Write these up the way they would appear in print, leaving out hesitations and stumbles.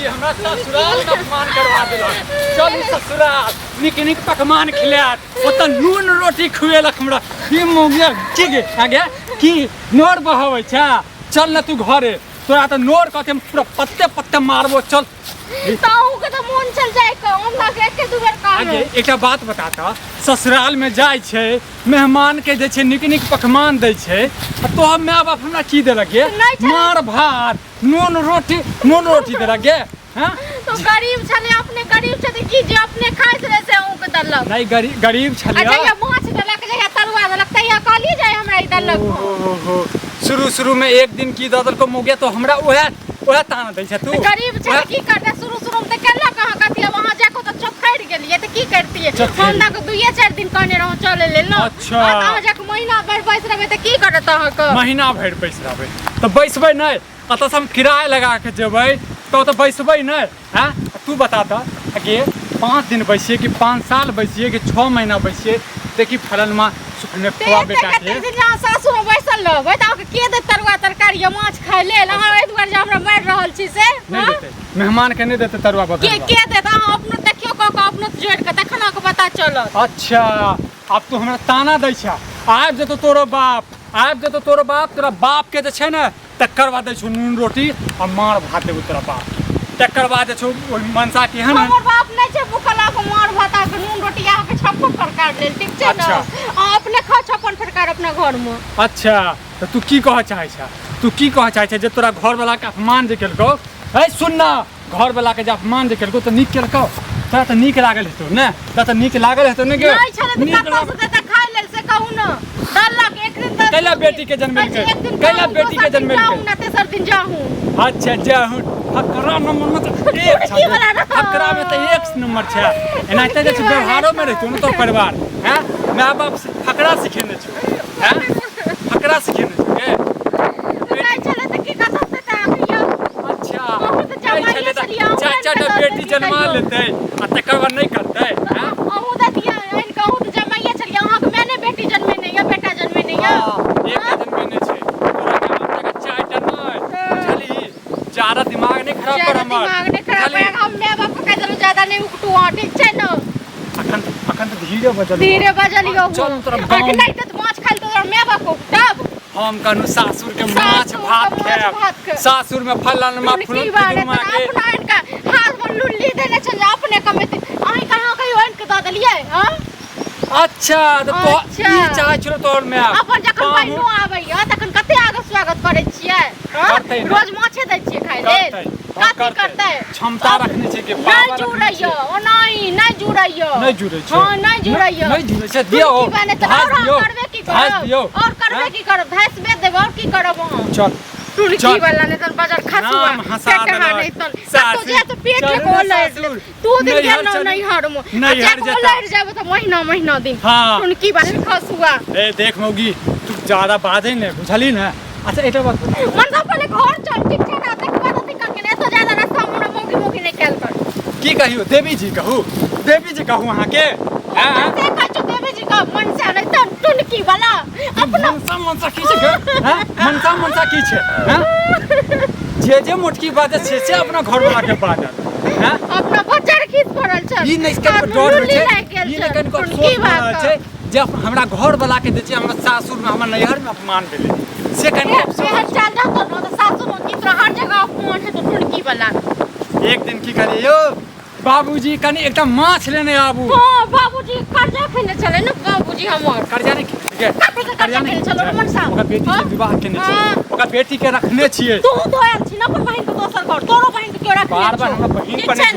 हमरा ससुराल में अपमान करवा देलक। चल ससुराल निक निक पकवान खिलात ओत नून रोटी खुएलक हमरा। ई मोगिया की गे आगे की नोर बहबै छ। चल न तू घरे तोरा तो नोर कहते पूरा पत्ते पत्ते मारबो। चल ताऊ के तो मन चल जाए का हम ना के दू बेर काम आगे एकटा बात बताता ससुराल में जाय छै मेहमान के जे छै निक निक पकवान दै छै तो हम माय बाप हमरा की देलक गे मार भात नून रोटी देलक गे। हां तो गरीब छले अपने गरीब छथि की जे अपने खाइत रहे से उ के दलक नहीं गरीब छले। जया माछ दलक जया तरुआ दलक तया कहली जाय हमरा ई दलक। शुरू में एक दिन की ददल को मुगे तो हमरा ओहे ताना दै छ। तू गरीब छले की करते शुरू में त केला कहां कहतिया वहां जाको तो चौखैर गेलिए त की करतिए हम ना को 2-4 दिन कहने रहो चले ले लो। अच्छा आ जाके महीना भर बैस रहबे त की करत अहाँ के महीना भर बैस रहबे तो बैसबै नहीं अत से हम किराया लगा के जेबै तो बैसबै नहीं। हां तू बता त कि 5 दिन बैसिए कि 5 साल बैसिए कि 6 महीना बैसिए देखी फलन में सुखने खुआ बेटा के जहां सासुर में बैसल रहबै त के दे तरुआ तरकारी या माछ खाय ले अहाँ ए दुआर जे हमरा मार रहल छी से नहीं देते मेहमान के नहीं देते तरुआ बगल के देत अहाँ अपनो देखियो क अपनो जोड़ के तखन के पता चलत। अच्छा अब तू हमरा ताना दै छ। आबि जेतो तोरो बाप तोरा बाप के जे छै ने तकर बाद दै छु नून रोटी आ मार भात देबो तोरा बाप तकर बाद छु मनसा के हन हमर बाप नै छै भूखला को मार भात आ के नून रोटी आ के 56 प्रकार लेल ठीक छै ना। आ अपने खा 56 प्रकार अपना घर में। अच्छा तो तू की कह चाहै छ जे तोरा घर वाला के अपमान जे केलको है सुन ना घर वाला के जे अपमान जे केलको तो नीक केलको तोरा तो नीक लागल हेतौ ने तोरा तो नीक लागल हेतौ ने गे नहीं छले त कतौ से त खाय लेल से कहू न दलक एक दिन कैला बेटी के जन्म ना तेसर दिन जाहूं। अच्छा जाहूं फकरा नंबर में तो एक फकरा में तो एक नंबर छै एनाते जे व्यवहारों में रहतौ न तो परिवार हैं माय बाप से फकरा सिखेने छ हैं फकरा सिखेने छ गे नहीं छले त की कतौ से त आबिया। अच्छा नहीं छले त चाचा बेटी जन्मा लेते आ तकर बाद नहीं करते हैं अहू द दिया इन कहू त जमाइए छलिए अहाँ के मैंने बेटी जन्मे नहीं या बेटा जन्मे नहीं या एक जन्मे नहीं छै तोरा के हम तक चाटा नहीं चली ज्यादा दिमाग नहीं खराब कर हमर दिमाग नहीं खराब है हम माय बाप के जरूर ज्यादा नहीं उकटू ठीक छै न। अखन तो धीरे बजलियो चल तोरा गांव नहीं त माछ खाइल तो माय बाप उकटब हम कहनु सासुर के माछ भात खाएब सासुर में फलन में फुलन के अपना इनका हाथ में लुल्ली देने चल अपने कमेते अही कहां कहियो इनके द देलिए। हां अच्छा तो ई चाहे छलो तोर में अपन जखन बहिनो आबैया तखन कते आगे स्वागत करै छियै रोज माछे दै छियै खाय लेल कथि करतै क्षमता रखने छै के नहीं जुड़ैयो ओ नहीं जुड़ैयो नहीं जुड़ै छै हां नहीं जुड़ैयो नहीं जुड़ै छै दियो करबे की करब और करबे की करब भैंस बेच देब और की करब हम। चल टुरकी वाला ने तन बाजार खसुआ कटहा नहीं तन तो जे तो पेट के कोलर तू दिन के नहीं हरमो अच्छा कोलर जाबो तो महीना दिन टुरकी वाला खसुआ ए देख मौगी तू ज्यादा बाजे ने बुझली ना। अच्छा एटा बात मन तो पहले घर चल ठीक छै ना तक बाद अथी करके तो ज्यादा रास्ता हमरा मौगी नहीं कैल कर की कहियो देवी जी कहू अहाँ के हां देखा छ देवी जी का मन से नहीं तन टुरकी वाला अपना मनसा की छै हां मनसा की छै हां जे मोटकी बात छै से अपना घर वाला के बात हां अपना बच्चा खींच पड़ल छ ई नहीं के डर छै ई नहीं कन को सोच छै जे हमरा घर वाला के दे छै हमरा सासुर में हमरा नैहर में अपमान भेलै से कन अफसोस चल जा तो सासुर में की तरह हर जगह अपमान है तो टुरकी वाला। एक दिन की करे यो बाबूजी कनी एकदम माछ लेने आबू। हां बाबूजी कर्जा खेने चले न बाबूजी हमर कर्जा नहीं कर्जा नहीं चलो मनसा ओकर बेटी से विवाह केने छै ओकर बेटी के रखने छियै तू तो आयल छी न अपन बहिन के दोसर घर तोरो बहिन के क्यों रखने बार हमरा बहिन पर नहीं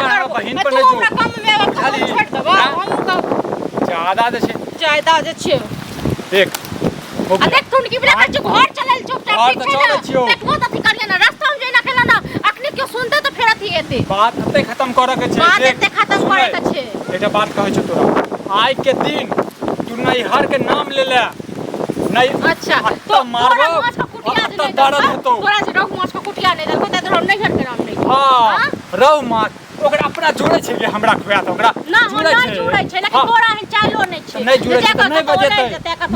बार बहिन पर नहीं हमरा कम में खाली छोड़ देबो हम का ज्यादा जे छै देख आ देख तू की बिना जो घर चलल चुपचाप ठीक छै ना देखबो त अथी करिए ना रास्ता में जेना केला ना अखनी क्यों सुनते तो फेर अथी एते बात हते खत्म करे के छै बात एते खत्म करे के छै एटा बात कहै छ तोरा आइ के दिन तू नैहर के नाम ले ले नहीं अच्छा तो मारबो माछ का कुटिया तो दर्द होतो तोरा जे रोग माछ का कुटिया नहीं देखो त हम नैहर के नाम नहीं हां रहु माछ ओकरा अपना जोड़े छै कि हमरा खुआ त ओकरा ना जोड़े छै लेकिन तोरा हन चालो नहीं छै नहीं जोड़े छै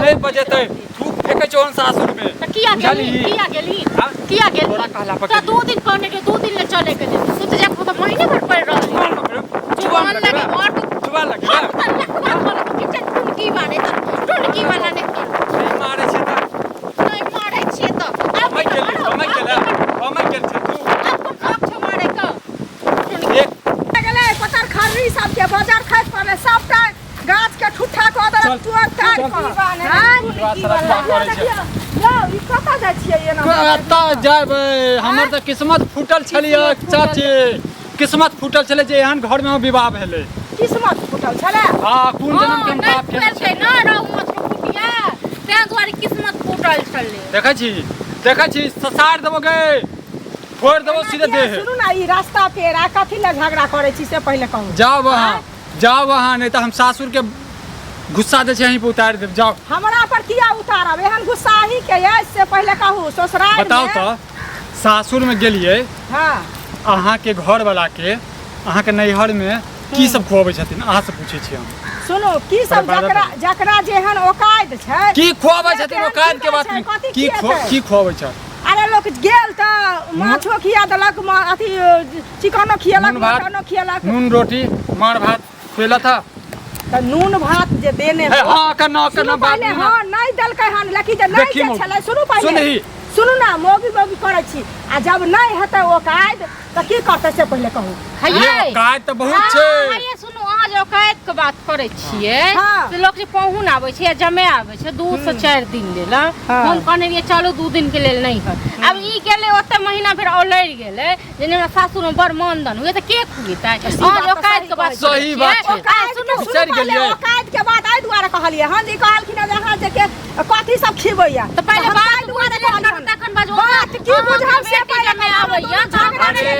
नहीं बजेतै थूक फेकै छै सासुर में त किया गेली तोरा कहला तो 2 दिन कहने के 2 दिन ले चले के दे चल तू काट कतऽ जाबै हमर तऽ किस्मत फूटल छलियै चाची किस्मत फूटल छलै जे एहन घर में विवाह भेलै किस्मत फूटल छलै हां कोन जन्म के हम पाप केने छी ना रहू मत फूटिया तै दुआरे किस्मत फूटल छलै देखै छी ससार देबो गे फोड़ देबो सीधे देह सुनू ना ई रास्ता पेरा कथि ल झगड़ा करै छी से पहिले कहू जाओ वहां नहीं तो हम सासुर के गुस्सा दे छै यहीं पे उतार देब जाओ हमरा पर किया उतारब एहन गुस्सा ही के है से पहिले कहू ससुराल बताओ तो सासुर में गेलिए हां अहाँ के घर वाला के अहाँ के नैहर में की सब खुआबै छथिन अहाँ से पूछै छी हम सुनो की सब जकरा जेहन औकात छै की खुआबै छथिन औकात के बात की खुआबै छ अरे लोग गेल त माछो खिया देलक अथी चिकनो खियलक मटनो खियलक नून रोटी मार भात खुएला था त नून भात जे देने हां कना बात हां नहीं देलकै हन लेकिन जे नहीं छलै सुनू पहिले सुनू ना मोगी करै छी आ जब नहीं हेतै औकात त की करतै से पहिले कहू औकात त बहुत छै ये सुनू अहाँ जे औकात के बात करै छियै से लोग जे पहुन आबै छै जमे आबै छै 2 से 4 दिन लेल हम कहने रहिए चलो 2 दिन के लेल नहीं है अब ई गेले ओते महीना फिर औलैर गेले जे हमरा सासुर में बड़ मानदन हुए त के खुएतै अहाँ औकात के बात सही बात छै सुनू औकात के बात आई दुआरे कहलिए हां जी कहलखिन जे अहाँ जे के कथि सब खिबैया त पहिले बात दुआरे तखन बाजू बात की बुझाम से पहिले में आबैया झगड़ा नहीं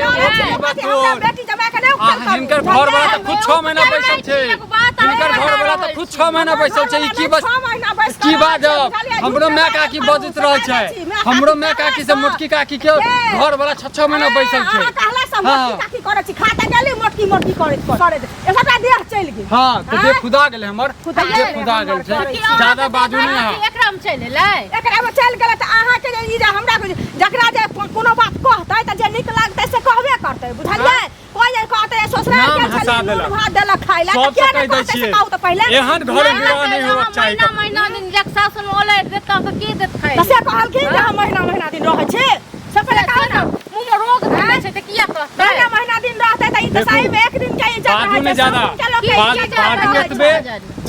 बेटी जमा के नहीं हिनकर घर वाला त खुद 6 महीना बैसल छै हिनकर घर वाला त खुद 6 महीना बैसल छै ई की बस की बाजब हमरो माय काकी बजैत रहै छै हमरो माय काकी से मोटकी काकी के घर वाला 6 महीना बैसल छै कहला सब मोटकी काकी करै छी खाते गेली मोटकी करे ए सबटा देह चल गेल हां त देह खुदा गेल हमर देह खुदा गेल छै ज्यादा बाजू नहीं है एकरा में चल गेलै त अहाँ के ई जे हमरा जकरा जे कोनो बात कहतै त जे नीक लागतै से कहबे करतै बुझलियै कोई जे कहतै ससुराल के चली भात देलक खाइला त के कह दै छियै कहू त पहिले एहन घर विवाह नहीं होबाक चाही महीना दिन जक सासुर में ओले देता त के देत खाइ से कहलखिन जे हम महीना दिन रहै छै से पहिले कहू ना मुंह में रोग धरै छै त किया कहतै महीना दिन रहतै त ई त सही में एक दिन के इज्जत बाजू में ज्यादा बाजू एतबे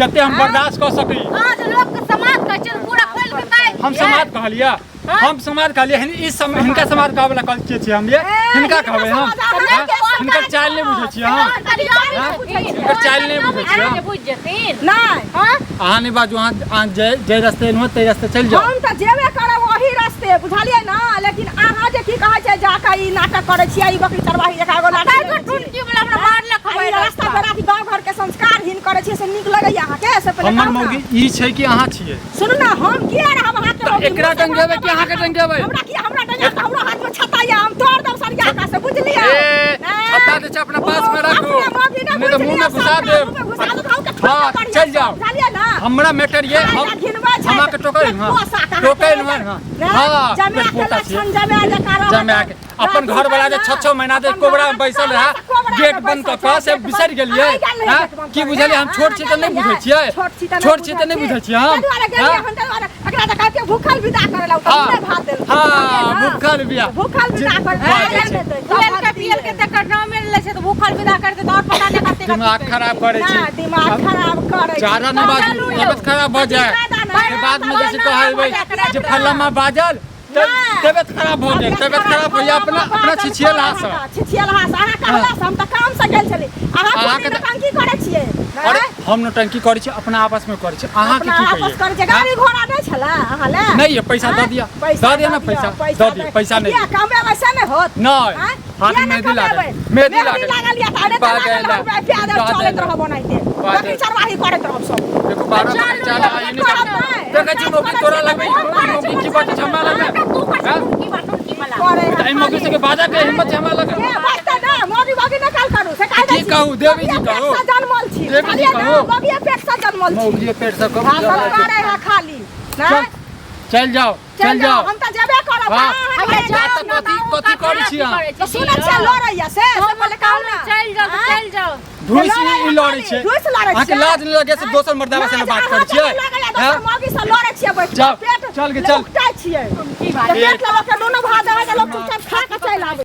जते हम बर्दाश्त कर सकी हां जे लोग के समाज कहै छै पूरा खोल के काई हम समाज कहलिया हम समाज कहलिए इस समय हिनका समाज कहबे ला कहल छी हम ये हिनका कहबे हम हिनकर चाल नहीं बुझै छी हां हिनकर चाल नहीं बुझै छी हां बुझ जथिन नहीं हां अहाँ नहीं बाजू अहाँ जे रास्ते न ते रास्ते चल जाओ हम त जेबे करब वही रास्ते बुझलिए ना लेकिन अहाँ जे की कहै छै जाका ई नाटक करै छी ई बकरी चरवाही जका गो नाटक टुटकी वाला हमरा मारले खबै रास्ता पर आथी गांव घर के संस्कार हिन करै छी से नीक लगै अहाँ के से पहिले हमर मौगी ई छै कि अहाँ छियै सुनू ना हम की आर हम अहाँ के एकरा टंगेबे कि अहाँ के टंगेबे हमरा टंगे त हमरा हाथ में छता या हम तोड़ दब सरिया का से बुझलिए छता दे छै अपना पास में रखो नहीं तो मुंह में घुसा दे हां चल जाओ हमरा मैटर ये हम के टोकै हां टोकै न हां जमे के अपन घर वाला जे 6 महीना दे कोबरा में बैसल रहा गेट बंद क के से बिसर गेलिए हां की बुझलिए हम छोट छी त नहीं बुझै छियै छोट छी त नहीं बुझै छियै हम एकरा त कहते भूखल विदा करे ला उतर भात दे हां भूखल विदा करे पीएल के तक नाम मिल ले छै त भूखल विदा करते त और पता नहीं करते दिमाग खराब करे छी दिमाग खराब करे ज्यादा न बाजू तबियत खराब भ जाए के बाद में जैसे कहबै जे फल्लामा बाजल तबियत खराब हो जाए तबियत खराब हो जाए अपना छिछियल हास अहाँ कहला हम त काम से गेल छली अहाँ के टंकी करे छियै अरे हम न टंकी करे छी अपना आपस में करे छी अहाँ के की कहिए आपस करे छी गाड़ी घोड़ा नहीं छला अहाँ ले नहीं है पैसा द दिया ना पैसा द दिया पैसा नहीं कामे वैसा नहीं होत नहीं हाथ में मेहंदी लागल या तारे प्याज चलत रह बनाइते बाकी चरवाही करत रह सब देखो 12 चला देखै छी नौकरी तोरा लगबै नौकरी की बात हमरा लगबै टाइम मौके से के बाजा के हिम्मत हमरा लगबै वास्ता ना मोदी बागी न काल करू से कायदा की कहू देवी जी कहू जन्मल छी देवी जी कहू मौगिया पेट से जन्मल छी मौगिया पेट से कब करे है खाली ना चल जाओ हम त जेबे करब कथि करै छी हम त सुनै छी लड़ैया से पहिले कहू ना चल जाओ धुइस ई लड़ै छै अहाँ के लाज नहीं लगे से दोसर मर्दावा से बात करै छियै हां मौगी से लड़ै छियै बैठ पेट चल के चल उठै छियै पेट लगा के दोनों भाग देबै लोग चुपचाप खा के चल आबै